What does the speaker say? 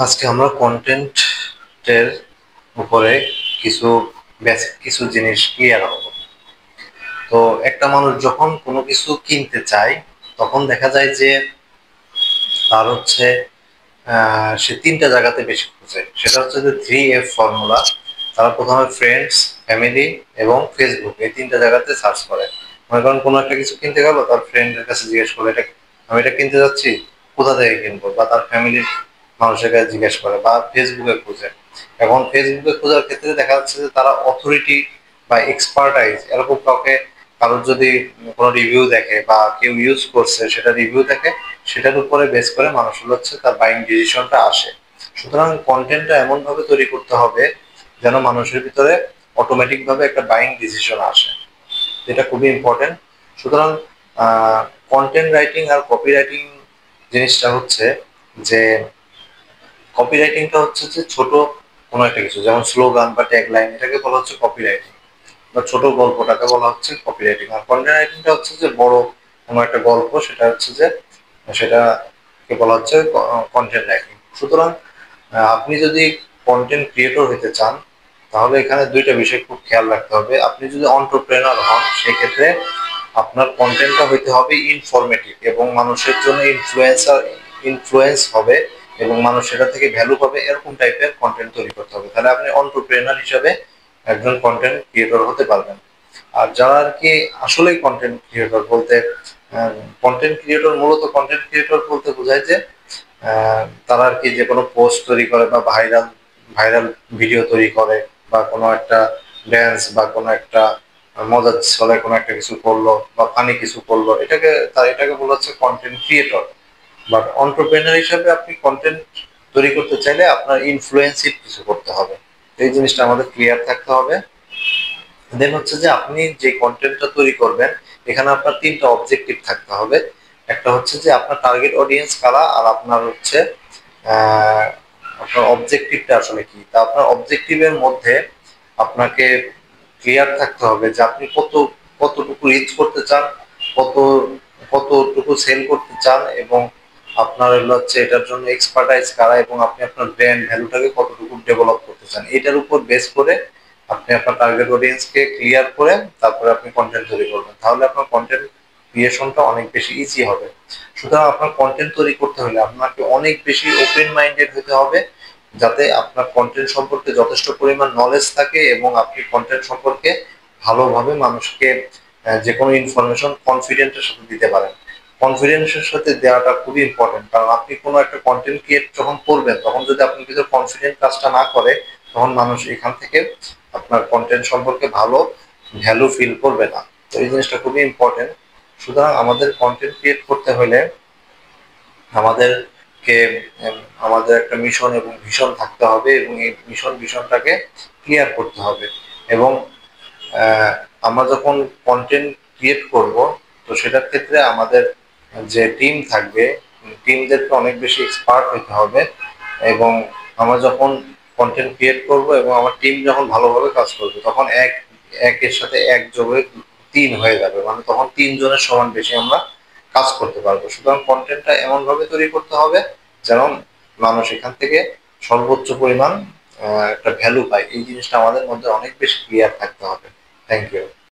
আজকে আমরা কন্টেন্টের উপরে কিছু বেসিক কিছু জিনিস ক্লিয়ার হবো। তো একটা মানুষ যখন কোনো কিছু কিনতে চায় তখন দেখা যায় যে তার হচ্ছে সে তিনটা জায়গাতে বেশি খুঁজে। সেটা হচ্ছে যে 3F ফর্মুলা। তারা প্রথমে ফ্রেন্ডস, ফ্যামিলি এবং ফেসবুক এই তিনটা জায়গাতে সার্চ করে। মনে করেন কোনো একটা কিছু কিনতে গেল, তার ফ্রেন্ডের কাছে জিজ্ঞেস করলো এটা আমি এটা কিনতে যাচ্ছি, কোথা থেকে কিনবো, বা তার ফ্যামিলির মানুষের কাছে জিজ্ঞেস করে, বা ফেসবুকে খুঁজে। এখন ফেসবুকে খোঁজার ক্ষেত্রে দেখা যাচ্ছে যে তারা অথরিটি বা এক্সপার্টাইজ এরকম কাউকে, কারোর যদি কোনো রিভিউ দেখে বা কেউ ইউজ করছে সেটা রিভিউ দেখে, সেটার উপরে বেস করে মানুষের হচ্ছে তার বাইং ডিসিশনটা আসে। সুতরাং কন্টেন্টটা এমন ভাবে তৈরি করতে হবে যেন মানুষের ভিতরে অটোমেটিক ভাবে একটা বাইং ডিসিশন আসে, যেটা খুবই ইম্পর্টেন্ট। সুতরাং কন্টেন্ট রাইটিং আর কপি রাইটিং জিনিসটা হচ্ছে যে, কপি রাইটিংটা হচ্ছে যে ছোট কোনো একটা কিছু, যেমন স্লোগান বা ট্যাগলাইন, এটাকে বলা হচ্ছে কপি রাইটিং, বা ছোট গল্পটাকে বলা হচ্ছে কপি রাইটিং। আর কন্টেন্ট রাইটিংটা হচ্ছে যে বড় কোনো একটা গল্প, সেটা হচ্ছে যে সেটাকে বলা হচ্ছে কন্টেন্ট রাইটিং। সুতরাং আপনি যদি কন্টেন্ট ক্রিয়েটর হতে চান তাহলে এখানে দুইটা বিষয় খুব খেয়াল রাখতে হবে। আপনি যদি এন্টারপ্রেনার হন সেক্ষেত্রে আপনার কন্টেন্টটা হইতে হবে ইনফরমেটিভ এবং মানুষের জন্য ইনফ্লুয়েন্স হবে এবং মানুষ সেটা থেকে ভ্যালু পাবে, এরকম টাইপের কন্টেন্ট তৈরি করতে হবে। তাহলে আপনি এন্টারপ্রেনার হিসাবে একজন কন্টেন্ট ক্রিয়েটর হতে পারবেন। আর যারা আর কি আসলেই কন্টেন্ট ক্রিয়েটর বলতে, কন্টেন্ট ক্রিয়েটর বলতে বোঝায় যে তারা আর কি যে কোনো পোস্ট তৈরি করে বা ভাইরাল ভাইরাল ভিডিও তৈরি করে, বা কোনো একটা ড্যান্স বা কোনো একটা মজার ছলে কোনো একটা কিছু করলো বা ফানি কিছু করলো, এটাকে বলা হচ্ছে কন্টেন্ট ক্রিয়েটর। বাট এন্টারপ্রেনার হিসাবে আপনি কন্টেন্ট তৈরি করতে চাইলে আপনার ইনফ্লুয়েন্সিভ কিছু করতে হবে। এই জিনিসটা আমাদের ক্লিয়ার থাকতে হবে। দেন হচ্ছে যে আপনি যে কন্টেন্টটা তৈরি করবেন এখানে আপনার তিনটা অবজেক্টিভ থাকতে হবে। একটা হচ্ছে যে আপনার টার্গেট অডিয়েন্স কারা, আর আপনার হচ্ছে আহ, আপনার অবজেক্টিভটা আসলে কি। তা আপনার অবজেক্টিভের মধ্যে আপনাকে ক্লিয়ার থাকতে হবে যে আপনি কতটুকু রিচ করতে চান, কত কতটুকু সেল করতে চান, এবং আপনার হচ্ছে এটার জন্য এক্সপার্টাইজ কারা, এবং আপনি আপনার ব্র্যান্ড ভ্যালুটাকে কতটুকু ডেভেলপ করতে চান। এটার উপর বেস করে আপনি আপনার টার্গেট অডিয়েন্সকে ক্লিয়ার করে তারপরে আপনি কন্টেন্ট তৈরি করবেন, তাহলে আপনার কন্টেন্ট ক্রিয়েশনটা অনেক বেশি ইজি হবে। সুতরাং আপনার কন্টেন্ট তৈরি করতে হলে আপনাকে অনেক বেশি ওপেন মাইন্ডেড হতে হবে, যাতে আপনার কন্টেন্ট সম্পর্কে যথেষ্ট পরিমাণ নলেজ থাকে এবং আপনি কন্টেন্ট সম্পর্কে ভালোভাবে মানুষকে যে কোনো ইনফরমেশন কনফিডেন্টের সাথে দিতে পারেন। কনফিডেন্সের সাথে দেওয়াটা খুবই ইম্পর্টেন্ট, কারণ আপনি কোনো একটা কন্টেন্ট ক্রিয়েট যখন করবেন তখন যদি আপনি কিছু কনফিডেন্ট কাজটা না করে, তখন মানুষ এখান থেকে আপনার কন্টেন্ট সম্পর্কে ভালো ভ্যালু ফিল করবে না। তো এই জিনিসটা খুবই ইম্পর্টেন্ট। সুতরাং আমাদের কন্টেন্ট ক্রিয়েট করতে হলে আমাদেরকে আমাদের একটা মিশন এবং ভিশন থাকতে হবে, এবং এই ভিশনটাকে ক্লিয়ার করতে হবে। এবং আহ, আমরা যখন কন্টেন্ট ক্রিয়েট করব, তো সেটার ক্ষেত্রে আমাদের যে টিম থাকবে, টিমদেরকে অনেক বেশি এক্সপার্ট হতে হবে। এবং আমরা যখন কন্টেন্ট ক্রিয়েট করব এবং আমার টিম যখন ভালোভাবে কাজ করবে, তখন একের সাথে এক যোগে তিন হয়ে যাবে, মানে তখন তিনজনের সমান বেশি আমরা কাজ করতে পারবো। সুতরাং কন্টেন্টটা এমন ভাবে তৈরি করতে হবে যেন মানুষ এখান থেকে সর্বোচ্চ পরিমাণ একটা ভ্যালু পায়। এই জিনিসটা আমাদের মধ্যে অনেক বেশি ক্লিয়ার থাকতে হবে। Thank you.